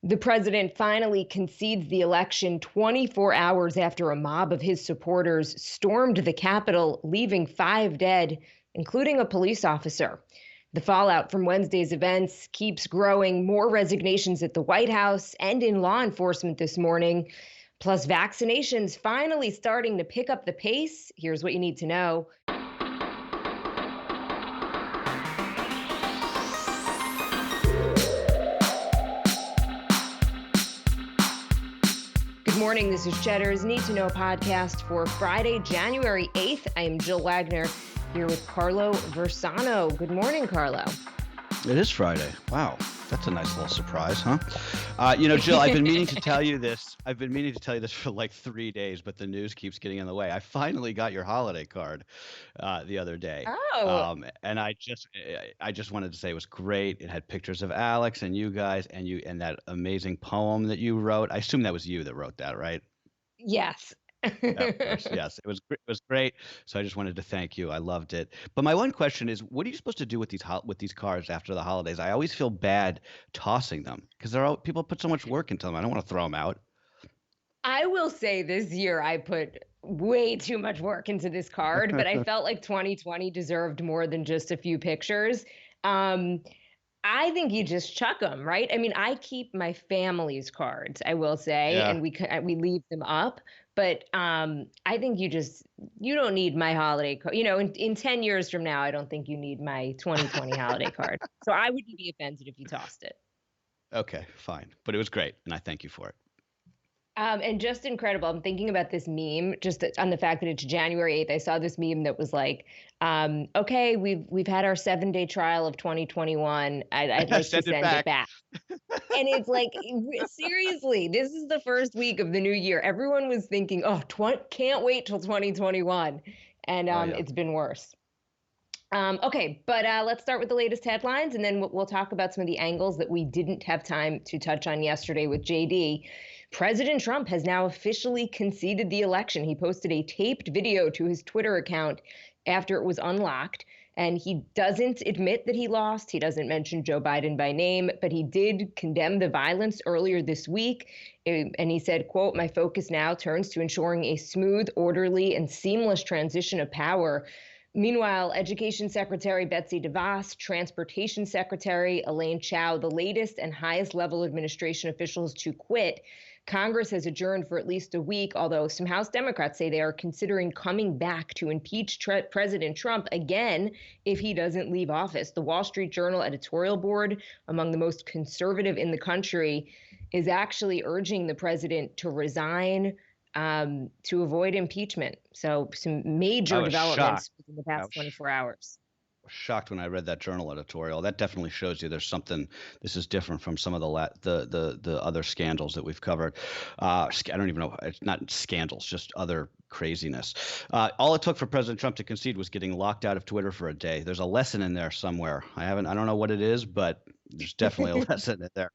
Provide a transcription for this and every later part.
The president finally concedes the election 24 hours after a mob of his supporters stormed the Capitol, leaving 5 dead, including a police officer. The fallout from Wednesday's events keeps growing. More resignations at the White House and in law enforcement this morning. Plus, vaccinations finally starting to pick up the pace. Here's what you need to know. Good morning. This is Cheddar's Need2Know podcast for Friday, January 8th. I am Jill Wagner here with Carlo Versano. Good morning, Carlo. It is Friday. Wow. That's a nice little surprise, huh? Jill, I've been meaning to tell you this. I've been meaning to tell you this for like 3 days, but the news keeps getting in the way. I finally got your holiday card the other day. Oh, And I just wanted to say it was great. It had pictures of Alex and you guys and that amazing poem that you wrote. I assume that was you that wrote that, right? yes. Yeah, of course. Yes, it was great. So I just wanted to thank you. I loved it. But my one question is, what are you supposed to do with these cards after the holidays? I always feel bad tossing them because people put so much work into them. I don't want to throw them out. I will say this year I put way too much work into this card, but I felt like 2020 deserved more than just a few pictures. Um, I think you just chuck them, right? I mean, I keep my family's cards, I will say, Yeah. and we leave them up. But I think you don't need my holiday card. In 10 years from now, I don't think you need my 2020 holiday card. So I wouldn't be offended if you tossed it. Okay, fine. But it was great, and I thank you for it. And just incredible. I'm thinking about this meme just on the fact that it's January 8th. I saw this meme that was like, okay, we've had our 7-day trial of 2021. I'd like to Send it send it back. back. And it's like, seriously, this is the first week of the new year. Everyone was thinking, oh, can't wait till 2021. And Oh yeah. it's been worse. Okay, but let's start with the latest headlines, and then we'll talk about some of the angles that we didn't have time to touch on yesterday with JD. President Trump has now officially conceded the election. He posted a taped video to his Twitter account after it was unlocked. And he doesn't admit that he lost. He doesn't mention Joe Biden by name, but he did condemn the violence earlier this week. And he said, quote, "My focus now turns to ensuring a smooth, orderly, and seamless transition of power." Meanwhile, Education Secretary Betsy DeVos, Transportation Secretary Elaine Chao, the latest and highest level administration officials to quit. Congress has adjourned for at least a week, although some House Democrats say they are considering coming back to impeach President Trump again if he doesn't leave office. The Wall Street Journal editorial board, among the most conservative in the country, is actually urging the president to resign to avoid impeachment. So some I major was shocked. developments within the I past was 24 hours. shocked when I read that journal editorial. That definitely shows you there's something. This is different from some of the other scandals that we've covered. I don't even know. It's not scandals, just other craziness. All it took for President Trump to concede was getting locked out of Twitter for a day. There's a lesson in there somewhere. I don't know what it is, but there's definitely a lesson in there.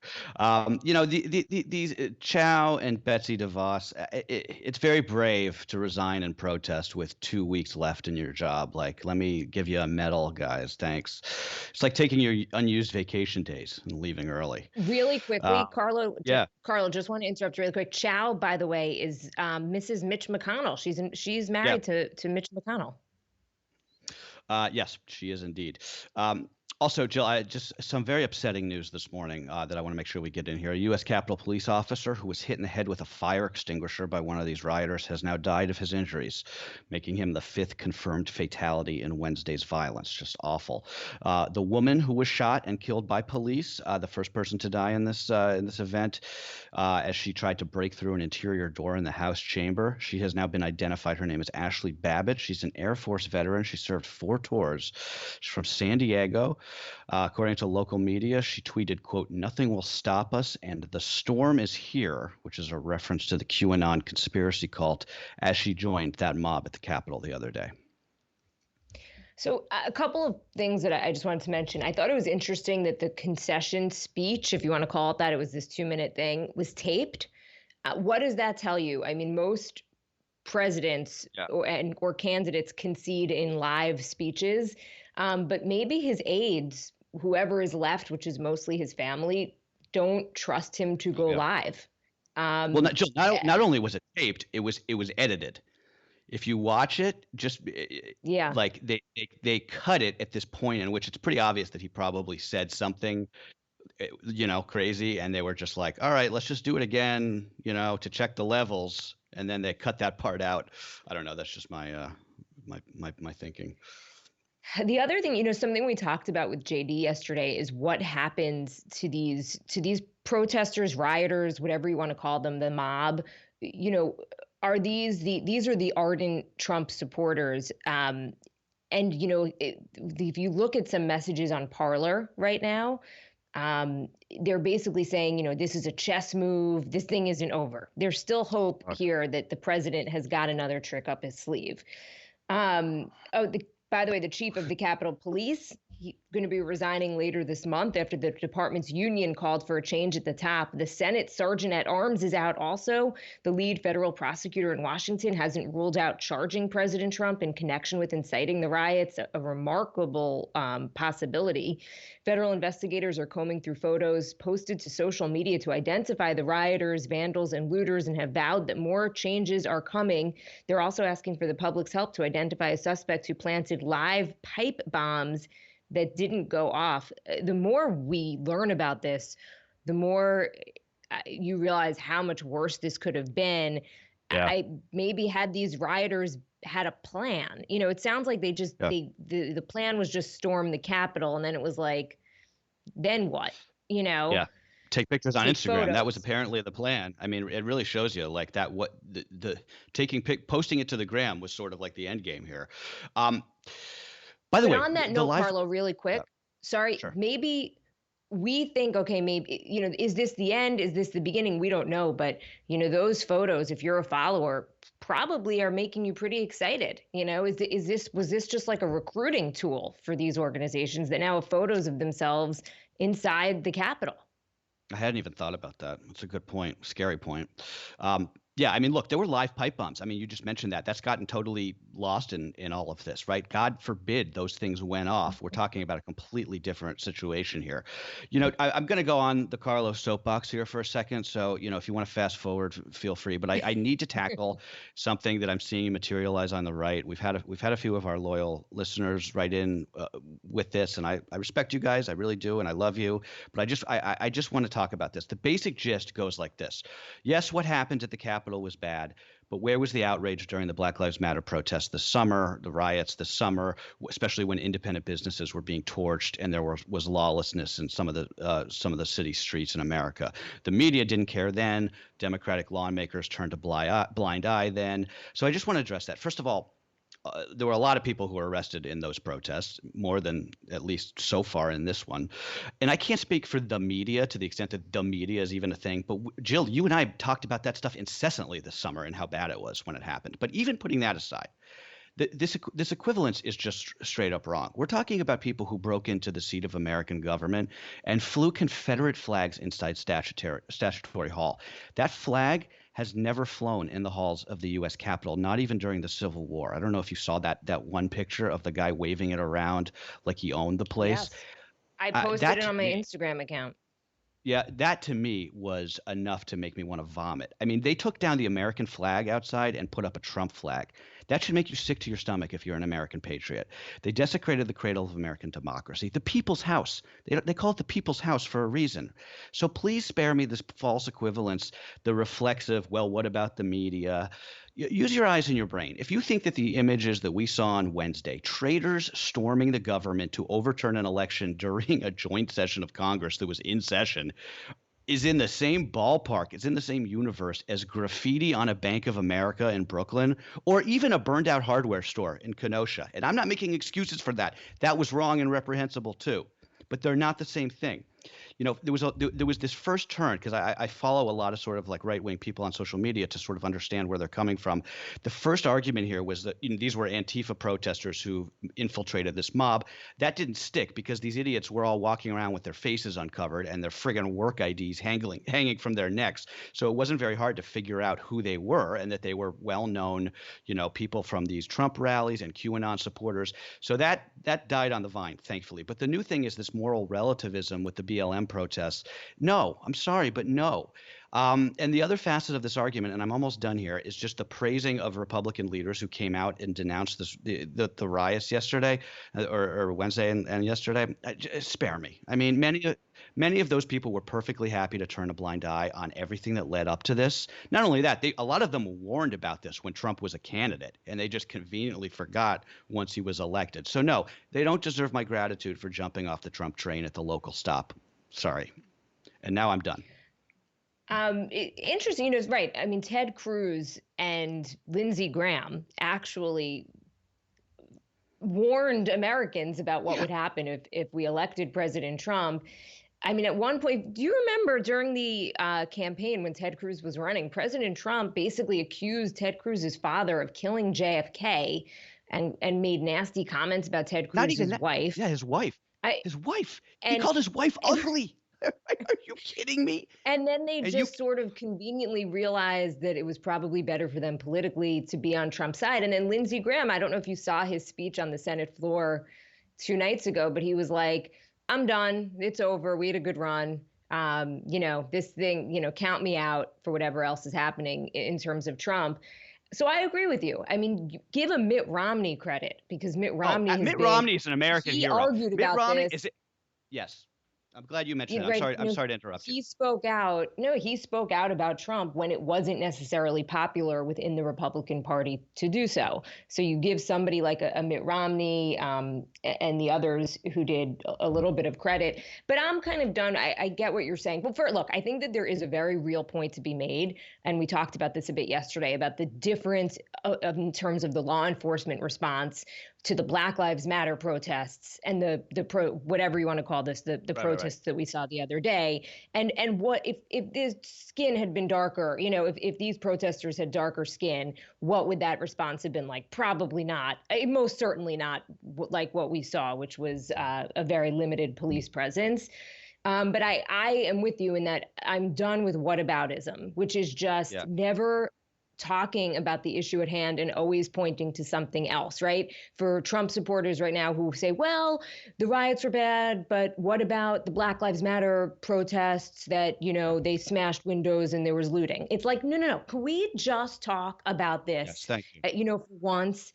These Chow and Betsy DeVos. It's very brave to resign and protest with 2 weeks left in your job. Like, let me give you a medal, guys. Thanks. It's like taking your unused vacation days and leaving early. Really Uh, quickly, Carlo, yeah, Carlo, just want to interrupt really quick. Chow, by the way, is Mrs. Mitch McConnell. She's yeah. married to Mitch McConnell. Yes, she is indeed. Also, Jill, just some very upsetting news this morning that I want to make sure we get in here. A U.S. Capitol Police officer who was hit in the head with a fire extinguisher by one of these rioters has now died of his injuries, making him the 5th confirmed fatality in Wednesday's violence. Just awful. The woman who was shot and killed by police, the first person to die in this event, as she tried to break through an interior door in the House chamber. She has now been identified. Her name is Ashley Babbitt. She's an Air Force veteran. She served 4 tours. She's from San Diego. According to local media, she tweeted, quote, "Nothing will stop us, and the storm is here," which is a reference to the QAnon conspiracy cult, as she joined that mob at the Capitol the other day. So a couple of things that I just wanted to mention. I thought it was interesting that the concession speech, if you want to call it that, it was this 2-minute thing, was taped. What does that tell you? I mean, most presidents Yeah. or candidates concede in live speeches, but maybe his aides, whoever is left, which is mostly his family, don't trust him to go Yeah. live. Well, Um, Jill, not only was it taped, it was edited. If you watch it, just yeah. like they cut it at this point in which it's pretty obvious that he probably said something, crazy, and they were just like, all right, let's just do it again, to check the levels, and then they cut that part out. I don't know. That's just my thinking. The other thing, something we talked about with JD yesterday is what happens to these protesters, rioters, whatever you want to call them, the mob. You know, are these are the ardent Trump supporters? And if you look at some messages on Parler right now, they're basically saying, this is a chess move. This thing isn't over. There's still hope here that the president has got another trick up his sleeve. By the way, the chief of the Capitol Police, he's going to be resigning later this month after the department's union called for a change at the top. The Senate Sergeant at Arms is out also. The lead federal prosecutor in Washington hasn't ruled out charging President Trump in connection with inciting the riots, a remarkable possibility. Federal investigators are combing through photos posted to social media to identify the rioters, vandals, and looters, and have vowed that more changes are coming. They're also asking for the public's help to identify a suspect who planted live pipe bombs that didn't go off. The more we learn about this, the more you realize how much worse this could have been. Yeah. I maybe had these rioters had a plan. It sounds like Yeah. the plan was just storm the Capitol, and then it was like, then what? Yeah. Take pictures on Take Instagram. That was photos. apparently the plan. I mean, it really shows you like that what the posting it to the gram was sort of like the end game here. Um, by the But way, on that the note, live. Carlo, really Yeah, quick, sorry, sure. maybe we think, okay, maybe, is this the end? Is this the beginning? We don't know. But, those photos, if you're a follower, probably are making you pretty excited. Was this just like a recruiting tool for these organizations that now have photos of themselves inside the Capitol? I hadn't even thought about that. That's a good point. Scary point. Yeah, I mean, look, there were live pipe bombs. I mean, you just mentioned that. That's gotten totally lost in all of this, right? God forbid those things went off. We're talking about a completely different situation here. I'm going to go on the Carlos soapbox here for a second. So, if you want to fast forward, feel free. But I need to tackle something that I'm seeing materialize on the right. We've had a few of our loyal listeners write in with this, and I respect you guys. I really do, and I love you. But I just want to talk about this. The basic gist goes like this. Yes, what happened at the Capitol was bad, but where was the outrage during the Black Lives Matter protests this summer, the riots this summer, especially when independent businesses were being torched and there was lawlessness in some of the city streets in America? The media didn't care then. Democratic lawmakers turned a blind eye then. So I just want to address that. First of all, there were a lot of people who were arrested in those protests, more than at least so far in this one. And I can't speak for the media to the extent that the media is even a thing. But Jill, you and I talked about that stuff incessantly this summer and how bad it was when it happened. But even putting that aside, this equivalence is just straight up wrong. We're talking about people who broke into the seat of American government and flew Confederate flags inside statutory hall. That flag has never flown in the halls of the U.S. Capitol, not even during the Civil War. I don't know if you saw that one picture of the guy waving it around like he owned the place. Yes. I posted That it to on my me, Instagram account. yeah, that to me was enough to make me want to vomit. I mean, they took down the American flag outside and put up a Trump flag. That should make you sick to your stomach if you're an American patriot. They desecrated the cradle of American democracy, the people's house. They call it the people's house for a reason. So please spare me this false equivalence, the reflexive, well, what about the media? Use your eyes and your brain. If you think that the images that we saw on Wednesday, traitors storming the government to overturn an election during a joint session of Congress that was in session, is in the same ballpark, it's in the same universe as graffiti on a Bank of America in Brooklyn, or even a burned out hardware store in Kenosha. And I'm not making excuses for that. That was wrong and reprehensible too. But they're not the same thing. There was this first turn, because I follow a lot of sort of like right-wing people on social media to sort of understand where they're coming from. The first argument here was that these were Antifa protesters who infiltrated this mob. That didn't stick because these idiots were all walking around with their faces uncovered and their friggin' work IDs hanging from their necks. So it wasn't very hard to figure out who they were and that they were well-known, people from these Trump rallies and QAnon supporters. So that died on the vine, thankfully. But the new thing is this moral relativism with the BLM protests. No, I'm sorry, but no. And the other facet of this argument, and I'm almost done here, is just the praising of Republican leaders who came out and denounced the riots yesterday, or Wednesday and yesterday. Spare me. I mean, many of those people were perfectly happy to turn a blind eye on everything that led up to this. Not only that, a lot of them warned about this when Trump was a candidate, and they just conveniently forgot once he was elected. So no, they don't deserve my gratitude for jumping off the Trump train at the local stop. Sorry. And now I'm done. Interesting, right. I mean, Ted Cruz and Lindsey Graham actually warned Americans about what would happen if we elected President Trump. I mean, at one point, do you remember during the campaign when Ted Cruz was running, President Trump basically accused Ted Cruz's father of killing JFK and made nasty comments about Ted Cruz's wife. Yeah, his wife. His wife. He And- called his wife ugly. Are you kidding me? And then they sort of conveniently realized that it was probably better for them politically to be on Trump's side. And then Lindsey Graham, I don't know if you saw his speech on the Senate floor 2 nights ago, but he was like, I'm done. It's over. We had a good run. This thing, count me out for whatever else is happening in terms of Trump. So I agree with you. I mean, give a Mitt Romney credit because Mitt Romney Romney is an American hero. Argued Mitt about Romney this. Yes. I'm glad you mentioned that. I'm sorry to interrupt you. He spoke out. No, he spoke out about Trump when it wasn't necessarily popular within the Republican Party to do so. So you give somebody like a Mitt Romney and the others who did a little bit of credit. But I'm kind of done. I get what you're saying. But look, I think that there is a very real point to be made. And we talked about this a bit yesterday about the difference in terms of the law enforcement response to the Black Lives Matter protests and whatever you want to call this, the protests that we saw the other day. And what if this skin had been darker, if these protesters had darker skin, what would that response have been like? Probably not. Most certainly not like what we saw, which was a very limited police presence. But I am with you in that I'm done with whataboutism, which is just never talking about the issue at hand and always pointing to something else, right? For Trump supporters right now who say, well, the riots were bad, but what about the Black Lives Matter protests that, they smashed windows and there was looting? It's like, no. Can we just talk about this, yes, thank you. For once?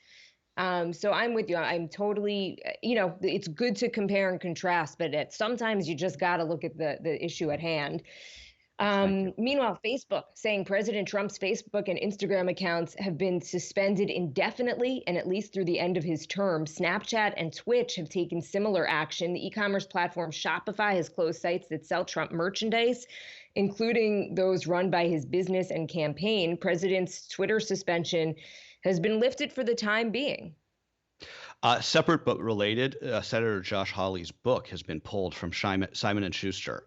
So I'm with you. I'm totally, it's good to compare and contrast, but sometimes you just got to look at the issue at hand. Meanwhile, Facebook saying President Trump's Facebook and Instagram accounts have been suspended indefinitely and at least through the end of his term. Snapchat and Twitch have taken similar action. The e-commerce platform Shopify has closed sites that sell Trump merchandise, including those run by his business and campaign. President's Twitter suspension has been lifted for the time being. Separate but related, Senator Josh Hawley's book has been pulled from Simon & Schuster.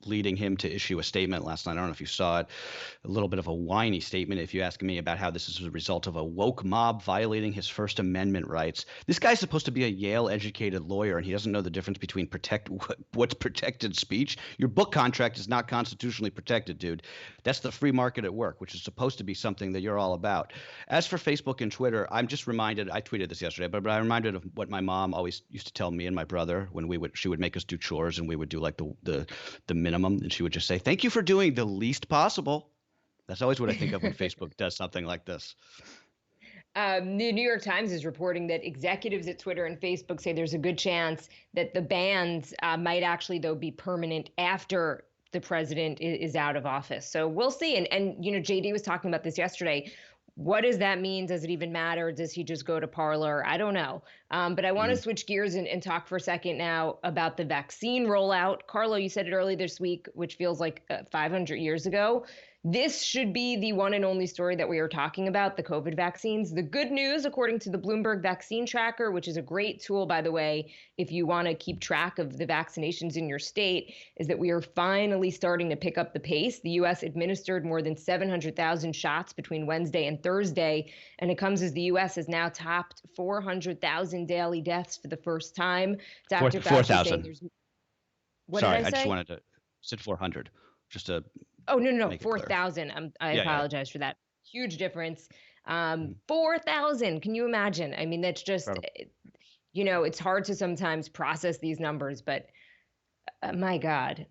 Leading him to issue a statement last night. I don't know if you saw it, a little bit of a whiny statement, if you ask me, about how this is a result of a woke mob violating his First Amendment rights. This guy's supposed to be a Yale-educated lawyer, and he doesn't know the difference between what's protected speech. Your book contract is not constitutionally protected, dude. That's the free market at work, which is supposed to be something that you're all about. As for Facebook and Twitter, I'm just reminded, I tweeted this yesterday, but I'm reminded of what my mom always used to tell me and my brother when she would make us do chores and we would do like the minimum, and she would just say, thank you for doing the least possible. That's always what I think of when Facebook does something like this. The New York Times is reporting that executives at Twitter and Facebook say there's a good chance that the bans might actually, though, be permanent after the president is out of office. So we'll see. And JD was talking about this yesterday. What does that mean? Does it even matter? Does he just go to Parler? I don't know. But I want to switch gears and talk for a second now about the vaccine rollout. Carlo, you said it early this week, which feels like 500 years ago. This should be the one and only story that we are talking about, the COVID vaccines. The good news, according to the Bloomberg Vaccine Tracker, which is a great tool, by the way, if you want to keep track of the vaccinations in your state, is that we are finally starting to pick up the pace. The U.S. administered more than 700,000 shots between Wednesday and Thursday, and it comes as the U.S. has now topped 400,000 daily deaths for the first time. Dr. 4,000. Sorry, I just wanted to said 400. Just to Oh, no, 4,000. I apologize for that. Huge difference. 4,000. Can you imagine? I mean, that's just, it's hard to sometimes process these numbers, but My God.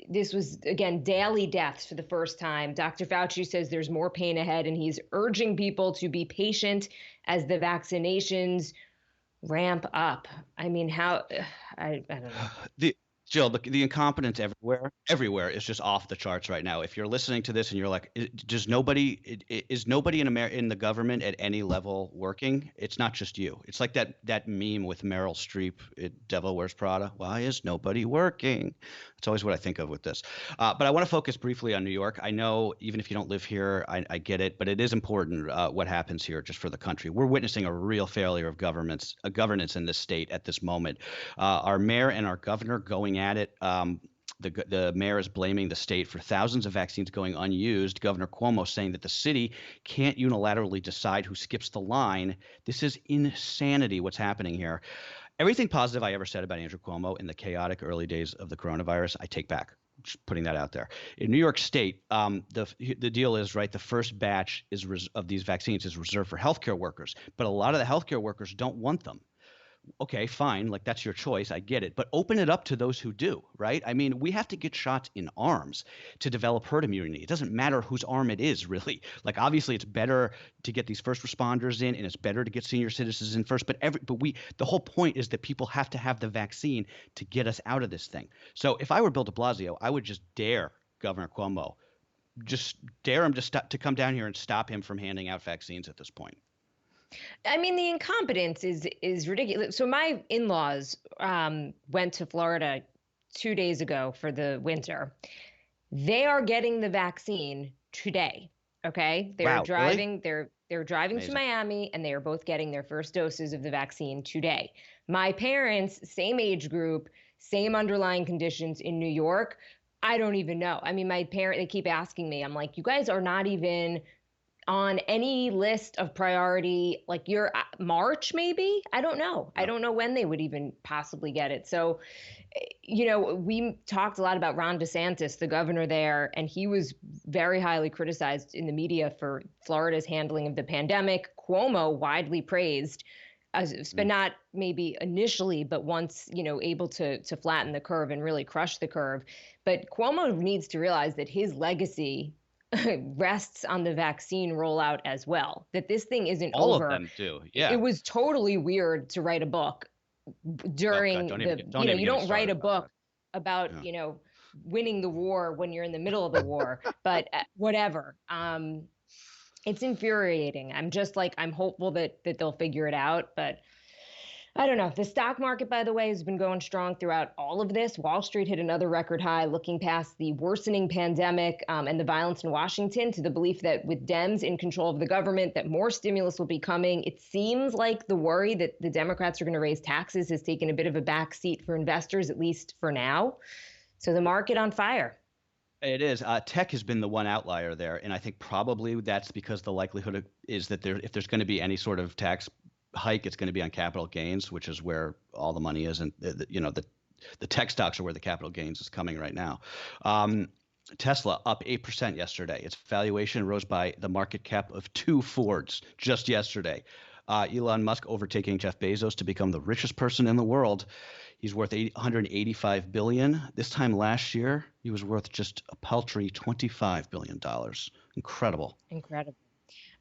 This was, again, daily deaths for the first time. Dr. Fauci says there's more pain ahead, and he's urging people to be patient as the vaccinations ramp up. I mean, how, I don't know. The Jill, the incompetence everywhere is just off the charts right now. If you're listening to this and you're like, does nobody is nobody in the government at any level working? It's not just you. It's like that meme with Meryl Streep, Devil Wears Prada. Why is nobody working? It's always what I think of with this. But I want to focus briefly on New York. I know even if you don't live here, I get it, but it is important what happens here just for the country. We're witnessing a real failure of governance in this state at this moment. Our mayor and our governor going at it. The mayor is blaming the state for thousands of vaccines going unused. Governor Cuomo saying that the city can't unilaterally decide who skips the line. This is insanity what's happening here. Everything positive I ever said about Andrew Cuomo in the chaotic early days of the coronavirus, I take back. Just putting that out there. In New York State, the deal is right. The first batch of these vaccines is reserved for healthcare workers, but a lot of the healthcare workers don't want them. Okay, fine, like that's your choice. I get it. But open it up to those who do, right? I mean, we have to get shots in arms to develop herd immunity. It doesn't matter whose arm it is, really. Like obviously it's better to get these first responders in and it's better to get senior citizens in first, but the whole point is that people have to have the vaccine to get us out of this thing. So if I were Bill de Blasio, I would just dare Governor Cuomo, just dare him to come down here and stop him from handing out vaccines at this point. I mean, the incompetence is ridiculous. So my in-laws went to Florida 2 days ago for the winter. They are getting the vaccine today. Okay, they're Wow, really? driving. They're driving to Amazing. Miami, and they are both getting their first doses of the vaccine today. My parents, same age group, same underlying conditions in New York. I don't even know. I mean, they keep asking me. I'm like, you guys are not even on any list of priority, like your March, maybe? I don't know. I don't know when they would even possibly get it. So, we talked a lot about Ron DeSantis, the governor there, and he was very highly criticized in the media for Florida's handling of the pandemic. Cuomo widely praised, but not maybe initially, but once, able to flatten the curve and really crush the curve. But Cuomo needs to realize that his legacy rests on the vaccine rollout as well, that this thing isn't All of over. them do. It Yeah. was totally weird to write a book Oh God, during don't even you get me don't write started a about book that. about, Yeah. winning the war when you're in the middle of the war, but whatever. It's infuriating. I'm just like, I'm hopeful that they'll figure it out, but I don't know. The stock market, by the way, has been going strong throughout all of this. Wall Street hit another record high, looking past the worsening pandemic and the violence in Washington to the belief that with Dems in control of the government, that more stimulus will be coming. It seems like the worry that the Democrats are going to raise taxes has taken a bit of a backseat for investors, at least for now. So the market on fire. It is. Tech has been the one outlier there, and I think probably that's because the likelihood is that if there's going to be any sort of tax hike, it's going to be on capital gains, which is where all the money is, and the tech stocks are where the capital gains is coming right now. Tesla up 8% yesterday. Its valuation rose by the market cap of two Fords just yesterday. Elon Musk overtaking Jeff Bezos to become the richest person in the world. He's worth 185 billion. This time last year, he was worth just a paltry $25 billion. Incredible. Incredible.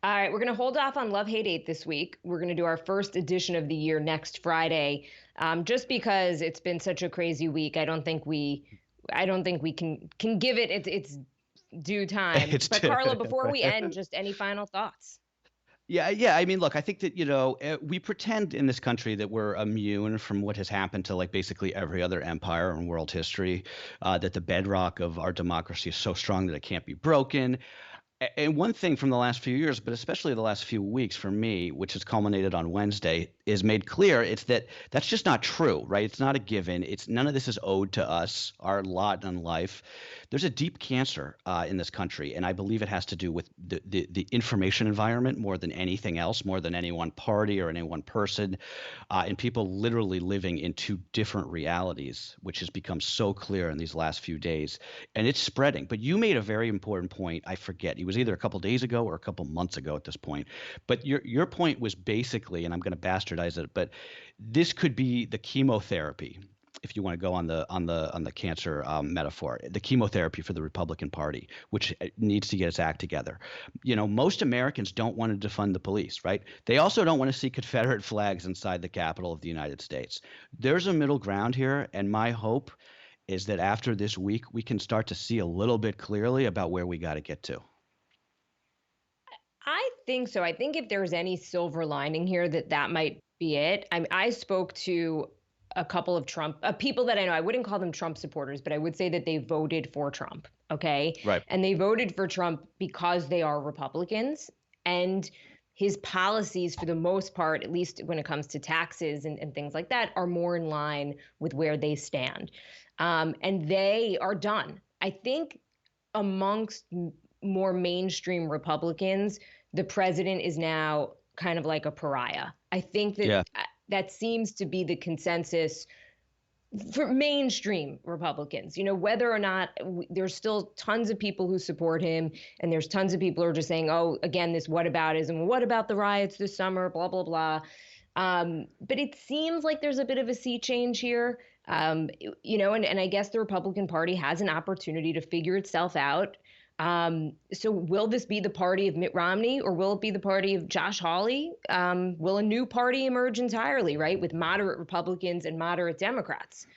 All right, we're going to hold off on Love Hate Hate this week. We're going to do our first edition of the year next Friday, just because it's been such a crazy week. I don't think we can give it its due time. But Carlo, before we end, just any final thoughts? Yeah. I mean, look, I think that, we pretend in this country that we're immune from what has happened to like basically every other empire in world history, that the bedrock of our democracy is so strong that it can't be broken. And one thing from the last few years, but especially the last few weeks for me, which has culminated on Wednesday, is made clear it's that's just not true, right? It's not a given. It's none of this is owed to us, our lot in life. There's a deep cancer in this country, and I believe it has to do with the information environment more than anything else, more than any one party or any one person, and people literally living in two different realities, which has become so clear in these last few days, and it's spreading. But you made a very important point. I forget. It was either a couple days ago or a couple months ago at this point. But your point was basically, and I'm going to bastardize it, but this could be the chemotherapy if you want to go on the cancer metaphor, the chemotherapy for the Republican Party, which needs to get its act together. Most Americans don't want to defund the police, right? They also don't want to see Confederate flags inside the Capitol of the United States. There's a middle ground here, and my hope is that after this week, we can start to see a little bit clearly about where we got to get to. I think so. I think if there's any silver lining here, that might be it. I spoke to a couple of Trump people that I know. I wouldn't call them Trump supporters, but I would say that they voted for Trump. Okay. Right. And they voted for Trump because they are Republicans, and his policies, for the most part, at least when it comes to taxes and things like that, are more in line with where they stand. And they are done. I think amongst more mainstream Republicans, the president is now kind of like a pariah. I think that that seems to be the consensus for mainstream Republicans. Whether or not there's still tons of people who support him, and there's tons of people who are just saying, oh, again, this whataboutism. What about the riots this summer? Blah, blah, blah. But it seems like there's a bit of a sea change here. And I guess the Republican Party has an opportunity to figure itself out. So will this be the party of Mitt Romney, or will it be the party of Josh Hawley? Will a new party emerge entirely, right, with moderate Republicans and moderate Democrats?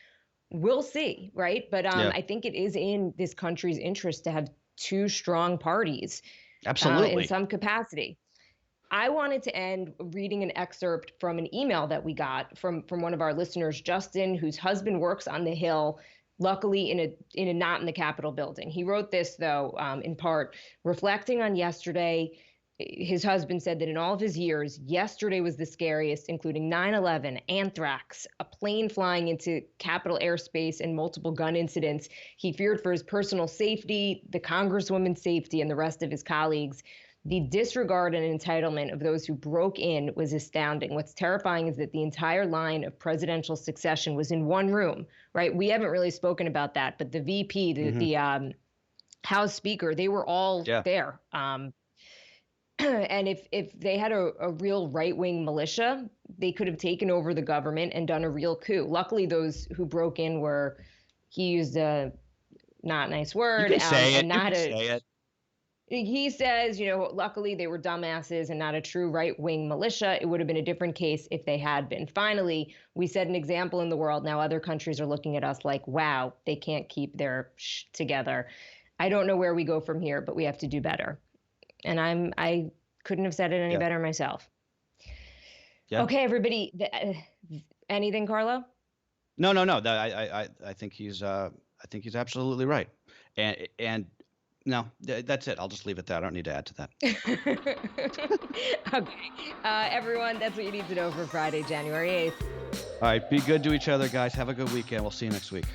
We'll see, right? But I think it is in this country's interest to have two strong parties. Absolutely. In some capacity. I wanted to end reading an excerpt from an email that we got from one of our listeners, Justin, whose husband works on the Hill, luckily in a not in the Capitol building. He wrote this, though, in part, reflecting on yesterday. His husband said that in all of his years, yesterday was the scariest, including 9/11, anthrax, a plane flying into Capitol airspace, and multiple gun incidents. He feared for his personal safety, the Congresswoman's safety, and the rest of his colleagues. The disregard and entitlement of those who broke in was astounding. What's terrifying is that the entire line of presidential succession was in one room, right? We haven't really spoken about that, but the VP, the House Speaker, they were all there. And if they had a real right-wing militia, they could have taken over the government and done a real coup. Luckily, those who broke in were, he used a not nice word. You can say it. You can say it. He says, luckily they were dumbasses and not a true right-wing militia. It would have been a different case if they had been. Finally, we set an example in the world. Now other countries are looking at us like, wow, they can't keep their together. I don't know where we go from here, but we have to do better. And I couldn't have said it any better myself. Yeah. Okay, everybody. Anything, Carlo? No. I think he's absolutely right. And no, that's it. I'll just leave it there. I don't need to add to that. Okay. Everyone, that's what you need to know for Friday, January 8th. All right. Be good to each other, guys. Have a good weekend. We'll see you next week.